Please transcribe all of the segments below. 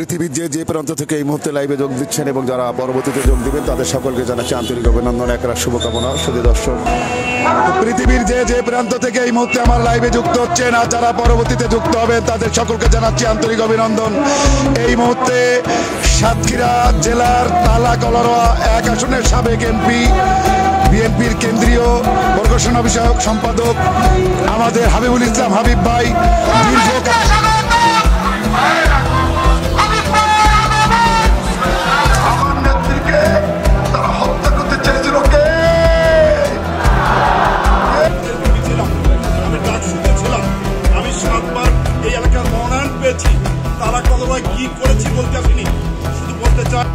পৃথিবীর যে প্রান্ত থেকে এই মুহূর্তে লাইভে যোগ দিচ্ছেন এবং যারা পরবর্তীতে যোগ দিবেন তাদের সকলকে জানাচ্ছি আন্তরিক অভিনন্দন, একরাশ শুভকামনা। শুধু দর্শক, পৃথিবীর যে প্রান্ত থেকে এই মুহূর্তে আমার লাইভে যুক্ত হচ্ছেন আর যারা পরবর্তীতে যুক্ত হবেন তাদের সকলকে জানাচ্ছি আন্তরিক অভিনন্দন। এই মুহূর্তে সাতক্ষীরা জেলার তালা কলারোয়া 1 আসনের সাবেক এমপি, বিএনপির কেন্দ্রীয় প্রকাশনা বিষয়ক সম্পাদক আমাদের হাবিবুল ইসলাম হাবিব ভাই তারা কলরায় কি করেছি বলতে আসিনি, শুধু বলতে চাই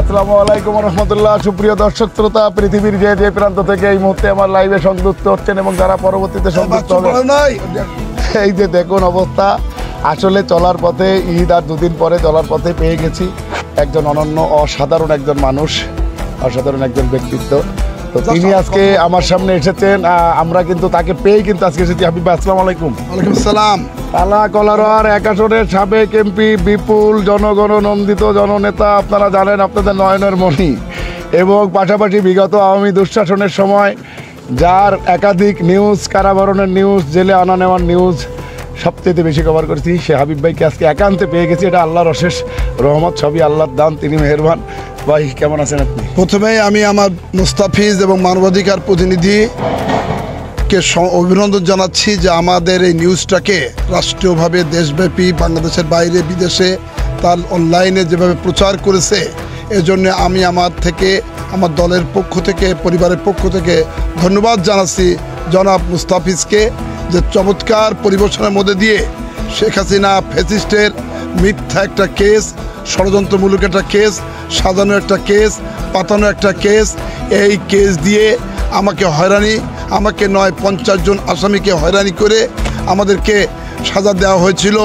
আসসালামু আলাইকুম রহমতুল্লাহ। সুপ্রিয় দর্শক শ্রোতা, পৃথিবীর যে প্রান্ত থেকে এই মুহূর্তে আমার লাইভে সংযুক্ত হচ্ছেন এবং যারা পরবর্তীতে সংযুক্ত হবেন, এই যে দেখুন অবস্থা, আসলে চলার পথে ঈদ আর দুদিন পরে চলার পথে পেয়ে গেছি একজন অনন্য অসাধারণ একজন মানুষ, অসাধারণ একজন ব্যক্তিত্ব। তো তিনি আজকে আমার সামনে এসেছেন, আমরা কিন্তু তাকে পেয়েই কিন্তু আজকে এসেছি। হাবিব ভাই আসসালামু আলাইকুম। ওয়ালাইকুম আসসালাম। তালা কলারোয়ার 1 আসনের সাবেক এমপি, বিপুল জনগণ নন্দিত জননেতা, আপনারা জানেন, আপনাদের নয়নের মণি, এবং পাশাপাশি বিগত আওয়ামী দুঃশাসনের সময় যার একাধিক নিউজ, কারাবরণের নিউজ, জেলে আনা নেওয়ার নিউজ সবচেয়ে বেশি কভার করেছি, সে হাবিব ভাইকে আজকে একান্তে পেয়ে গেছি। এটা আল্লাহর অশেষ রহমত, সবই আল্লাহর দান, তিনি মেহেরবান। ভাই কেমন আছেন আপনি? প্রথমেই আমি আমার মুস্তাফিজ এবং মানবাধিকার প্রতিনিধিকে অভিনন্দন জানাচ্ছি যে আমাদের এই নিউজটাকে রাষ্ট্রীয়ভাবে দেশব্যাপী, বাংলাদেশের বাইরে বিদেশে তার অনলাইনে যেভাবে প্রচার করেছে, এজন্য আমি আমার দলের পক্ষ থেকে, পরিবারের পক্ষ থেকে ধন্যবাদ জানাচ্ছি জনাব মুস্তাফিজকে, যে চমৎকার পরিবেশনের মধ্যে দিয়ে শেখ হাসিনা ফ্যাসিস্টের মিথ্যা একটা কেস, ষড়যন্ত্রমূলক একটা কেস, সাজানো একটা কেস, পাতানো একটা কেস, এই কেস দিয়ে আমাকে নয় 50 জন আসামিকে হয়রানি করে আমাদেরকে সাজা দেওয়া হয়েছিল।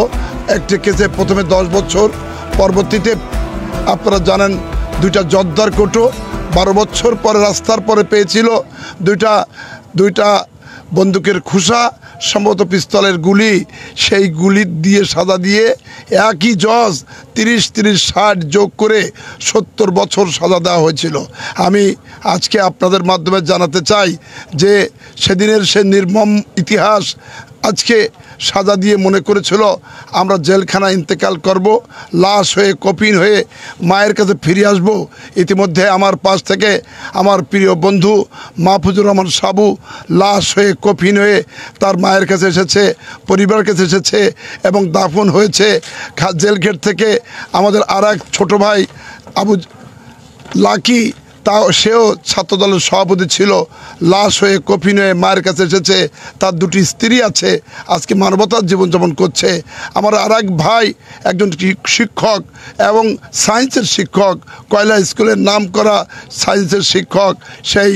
একটা কেসে প্রথমে 10 বছর, পরবর্তীতে আপনারা জানেন 2টা জর্দার কোটো 12 বছর পরে রাস্তার পরে পেয়েছিল, দুইটা বন্দুকের খুসা, সম্ভবত পিস্তলের গুলি, সেই গুলি দিয়ে সাজা দিয়ে একই জজ 30-60 যোগ করে 70 বছর সাজা দেওয়া হয়েছিল। আমি আজকে আপনাদের মাধ্যমে জানাতে চাই যে সেদিনের সে নির্মম ইতিহাস আজকে সাজা দিয়ে মনে করেছিল আমরা জেলখানা ইন্তেকাল করব, লাশ হয়ে কফিন হয়ে মায়ের কাছে ফিরে আসব। ইতিমধ্যে আমার পাশ থেকে আমার প্রিয় বন্ধু মাহফুজুর রহমান সাবু লাশ হয়ে কফিন হয়ে তার মায়ের কাছে এসেছে, পরিবারের কাছে এসেছে এবং দাফন হয়েছে। জেলগেট থেকে আমাদের আর এক ছোটো ভাই আবু লাকি, সেও ছাত্রদলের সভাপতি ছিল, লাশ হয়ে কফিন হয়ে মায়ের কাছে এসেছে। তার 2টি স্ত্রী আছে, আজকে মানবতার জীবনযাপন করছে। আমার আর এক ভাই একজন শিক্ষক এবং সায়েন্সের শিক্ষক, কয়লা স্কুলের নাম করা সায়েন্সের শিক্ষক, সেই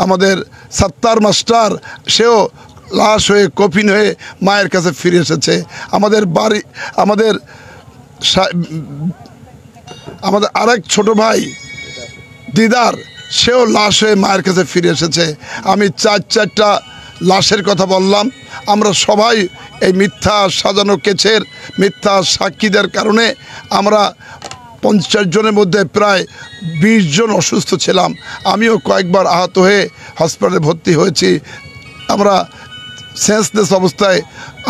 আমাদের সাত্তার মাস্টার, সেও লাশ হয়ে কফিন হয়ে মায়ের কাছে ফিরে এসেছে। আমাদের আরেক ছোট ভাই দিদার, সেও লাশ হয়ে মায়ের কাছে ফিরে এসেছে। আমি 4টা লাশের কথা বললাম। আমরা সবাই এই মিথ্যা সাজানো কেসের মিথ্যা সাক্ষীদের কারণে আমরা 50 জনের মধ্যে প্রায় 20 জন অসুস্থ ছিলাম। আমিও কয়েকবার আহত হয়ে হসপিটালে ভর্তি হয়েছি। আমরা সেন্সলেস অবস্থায়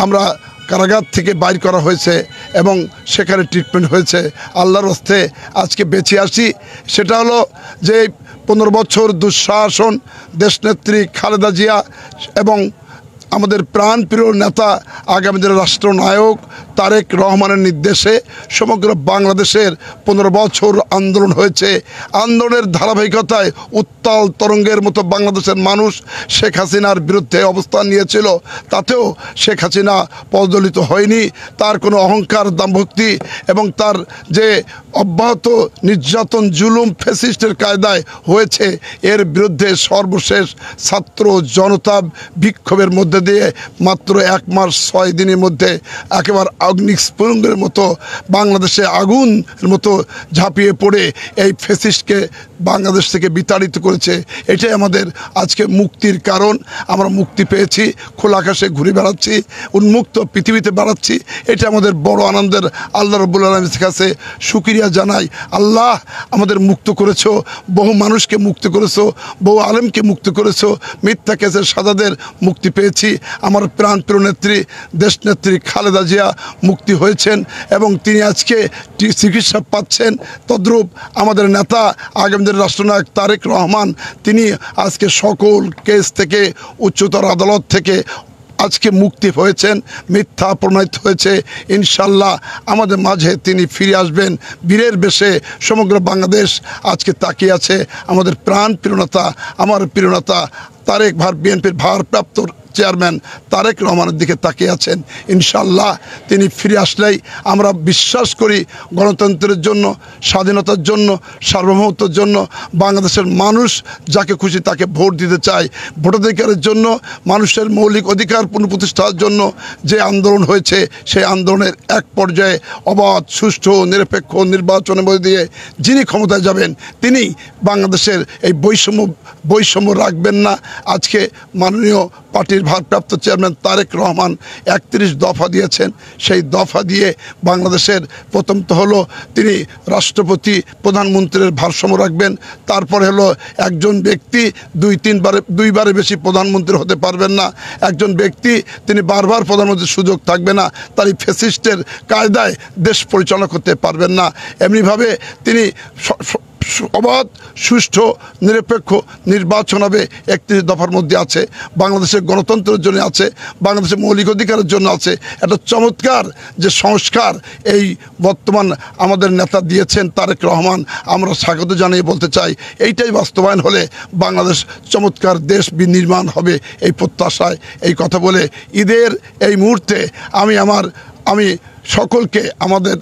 আমরা কারাগার থেকে বাইর করা হয়েছে এবং সেখানে ট্রিটমেন্ট হয়েছে। আল্লাহর হস্তে আজকে বেঁচে আসি, সেটা হলো যে 15 বছর দুঃশাসন দেশনেত্রী খালেদা জিয়া এবং আমাদের প্রাণপ্রিয় নেতা, আগামী দিনের রাষ্ট্রনায়ক তারেক রহমানের নির্দেশে সমগ্র বাংলাদেশের 15 বছর আন্দোলন হয়েছে। আন্দোলনের ধারাবাহিকতায় উত্তাল তরঙ্গের মতো বাংলাদেশের মানুষ শেখ হাসিনার বিরুদ্ধে অবস্থান নিয়েছিল। তাতেও শেখ হাসিনা পদদলিত হয়নি। তার কোনো অহংকার, দাম্ভক্তি এবং তার যে অব্যাহত নির্যাতন, জুলুম, ফ্যাসিস্টের কায়দায় হয়েছে, এর বিরুদ্ধে সর্বশেষ ছাত্র জনতা বিক্ষোভের মধ্যে দিয়ে মাত্র 1 মাস 6 দিনের মধ্যে একেবারে অগ্নিস্ফুলিঙ্গের মতো বাংলাদেশে আগুনের মতো ঝাঁপিয়ে পড়ে এই ফ্যাসিস্টকে বাংলাদেশ থেকে বিতাড়িত করেছে। এটাই আমাদের আজকে মুক্তির কারণ। আমরা মুক্তি পেয়েছি, খোলা আকাশে ঘুরে বেড়াচ্ছি, উন্মুক্ত পৃথিবীতে বেড়াচ্ছি। এটা আমাদের বড় আনন্দের। আল্লাহ রাব্বুল আলামিনের কাছে শুকরিয়া জানাই। আল্লাহ আমাদের মুক্ত করেছো, বহু মানুষকে মুক্ত করেছো, বহু আলেমকে মুক্ত করেছো, মিথ্যা কেসের সাজাদের মুক্তি পেয়েছি। আমার প্রাণপ্রিয় নেত্রী, দেশনেত্রী খালেদা জিয়া মুক্তি হয়েছেন এবং তিনি আজকে চিকিৎসা পাচ্ছেন। তদ্রূপ আমাদের নেতা আগামীদের রাষ্ট্রনায়ক তারেক রহমান, তিনি আজকে সকল কেস থেকে, উচ্চতর আদালত থেকে আজকে মুক্তি হয়েছেন, মিথ্যা প্রমাণিত হয়েছে। ইনশাল্লাহ আমাদের মাঝে তিনি ফিরে আসবেন বীরের বেশে। সমগ্র বাংলাদেশ আজকে তাকিয়ে আছে আমাদের প্রাণ প্রিয়নেতা, আমার প্রিয়নেতা তারেক বিএনপির ভারপ্রাপ্ত চেয়ারম্যান তারেক রহমানের দিকে তাকিয়ে আছেন। ইনশাল্লাহ তিনি ফিরে আসলেই আমরা বিশ্বাস করি গণতন্ত্রের জন্য, স্বাধীনতার জন্য, সার্বভৌমত্বের জন্য বাংলাদেশের মানুষ যাকে খুশি তাকে ভোট দিতে চায়। ভোটাধিকারের জন্য, মানুষের মৌলিক অধিকার পুনঃপ্রতিষ্ঠার জন্য যে আন্দোলন হয়েছে, সেই আন্দোলনের এক পর্যায়ে অবাধ, সুষ্ঠু, নিরপেক্ষ নির্বাচনের মধ্যে দিয়ে যিনি ক্ষমতায় যাবেন, তিনি বাংলাদেশের এই বৈষম্য রাখবেন না। আজকে মাননীয় পার্টির ভারপ্রাপ্ত চেয়ারম্যান তারেক রহমান 31 দফা দিয়েছেন। সেই দফা দিয়ে বাংলাদেশের প্রথম তো হলো তিনি রাষ্ট্রপতি, প্রধানমন্ত্রীর ভারসাম্য রাখবেন। তারপরে হলো একজন ব্যক্তি দুইবারে বেশি প্রধানমন্ত্রী হতে পারবেন না। একজন ব্যক্তি তিনি বারবার প্রধানমন্ত্রীর সুযোগ থাকবে না, তার এই ফ্যাসিস্টের কায়দায় দেশ পরিচালনা করতে পারবেন না। এমনিভাবে তিনি অবাধ, সুষ্ঠু, নিরপেক্ষ নির্বাচন হবে 31 দফার মধ্যে আছে। বাংলাদেশের গণতন্ত্রের জন্য আছে, বাংলাদেশের মৌলিক অধিকারের জন্য আছে। একটা চমৎকার যে সংস্কার এই বর্তমান আমাদের নেতা দিয়েছেন তারেক রহমান, আমরা স্বাগত জানিয়ে বলতে চাই, এইটাই বাস্তবায়ন হলে বাংলাদেশ চমৎকার দেশ বিনির্মাণ হবে এই প্রত্যাশায় এই কথা বলে ঈদের এই মুহূর্তে আমি সকলকে আমাদের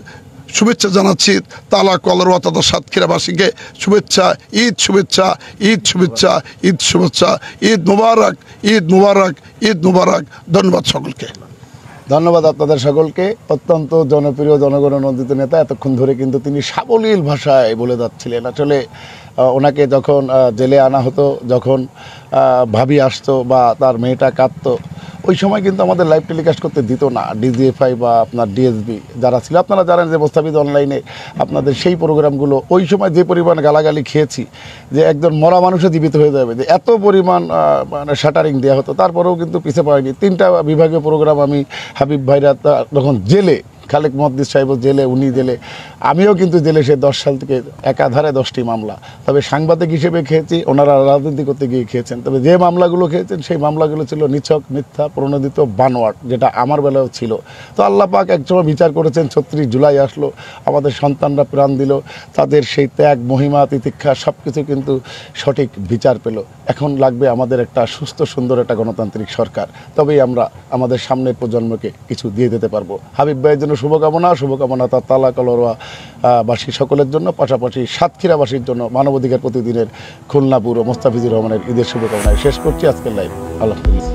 শুভেচ্ছা জানাচ্ছি। তালা কলরওয়া তথা সাতক্ষীরাবাসীকে শুভেচ্ছা, ঈদ শুভেচ্ছা, ঈদ শুভেচ্ছা, ঈদ শুভেচ্ছা, ঈদ মুবারক, ঈদ মুবারক, ঈদ মুবারক। ধন্যবাদ সকলকে। ধন্যবাদ আপনাদের সকলকে। অত্যন্ত জনপ্রিয়, জনগণনন্দিত নেতা। এতক্ষণ ধরে কিন্তু তিনি সাবলীল ভাষায় বলে যাচ্ছিলেন। আসলে ওনাকে যখন জেলে আনা হতো, যখন ভাবি আসতো বা তার মেয়েটা কাঁদতো, ওই সময় কিন্তু আমাদের লাইভ টেলিকাস্ট করতে দিত না ডিজিএফআই বা আপনার ডিএসবি যারা ছিল। আপনারা জানেন যে মোস্তাফিজ অনলাইনে আপনাদের সেই প্রোগ্রামগুলো ওই সময় যে পরিমাণ গালাগালি খেয়েছি, যে একজন মরা মানুষও জীবিত হয়ে যাবে, যে এত পরিমাণ মানে শাটারিং দেওয়া হতো, তারপরেও কিন্তু পিছিয়ে পড়েনি। 3টা বিভাগীয় প্রোগ্রাম আমি, হাবিব ভাইরা তখন জেলে, খালেক মহাদ্দিস সাহেব জেলে, উনি জেলে, আমিও কিন্তু জেলে সে 10 সাল থেকে একাধারে 10টি মামলা। তবে সাংবাদিক হিসেবে খেয়েছি, ওনারা রাজনীতি করতে গিয়ে খেয়েছেন। তবে যে মামলাগুলো খেয়েছেন সেই মামলাগুলো ছিল নিছক মিথ্যা প্রণোদিত বানোয়াট, যেটা আমার বেলাও ছিল। তো আল্লাহ পাক একসময় বিচার করেছেন। 36 জুলাই আসলো, আমাদের সন্তানরা প্রাণ দিল, তাদের সেই ত্যাগ, মহিমা, তিতিক্ষা সব কিছু কিন্তু সঠিক বিচার পেল। এখন লাগবে আমাদের একটা সুস্থ সুন্দর একটা গণতান্ত্রিক সরকার, তবেই আমরা আমাদের সামনের প্রজন্মকে কিছু দিয়ে দিতে পারবো। হাবিব ভাইয়ের জন্য শুভকামনা তার তালা কলরওয়া বাসী সকলের জন্য, পাশাপাশি সাতক্ষীরাবাসীর জন্য মানবাধিকার প্রতিদিনের খুলনা পুরো মোস্তাফিজুর রহমানের ঈদের শুভকামনায় শেষ করছি আজকের লাইভ। আল্লাহ হাফেজ।